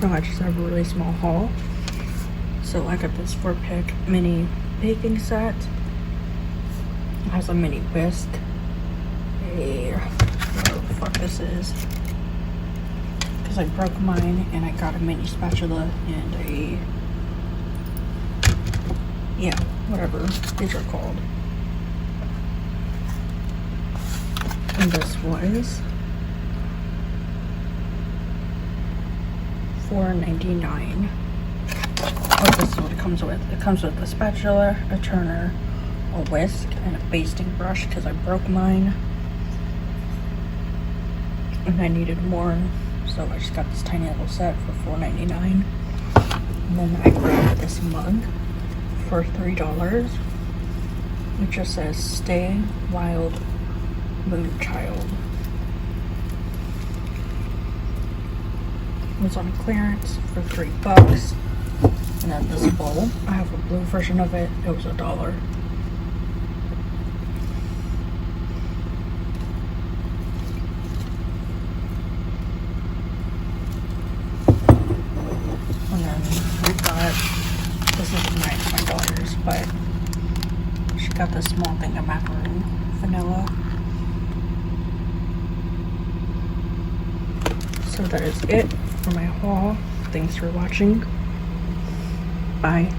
So I just have a really small haul. So I got this 4-pack mini baking set. It has a mini whisk, whatever the fuck this is, because I broke mine, and I got a mini spatula and a, yeah, whatever these are called. And this was $4.99. Oh, this is what it comes with. It comes with a spatula, a turner, a whisk, and a basting brush because I broke mine. And I needed more, so I just got this tiny little set for $4.99. And then I grabbed this mug for $3. It just says, "Stay Wild Moon Child." It was on clearance for $3. And then this bowl, I have a blue version of it. It was $1. And then we got, this is my daughter's, but she got this small thing of macaroon vanilla. So that is it for my haul. Thanks for watching. Bye.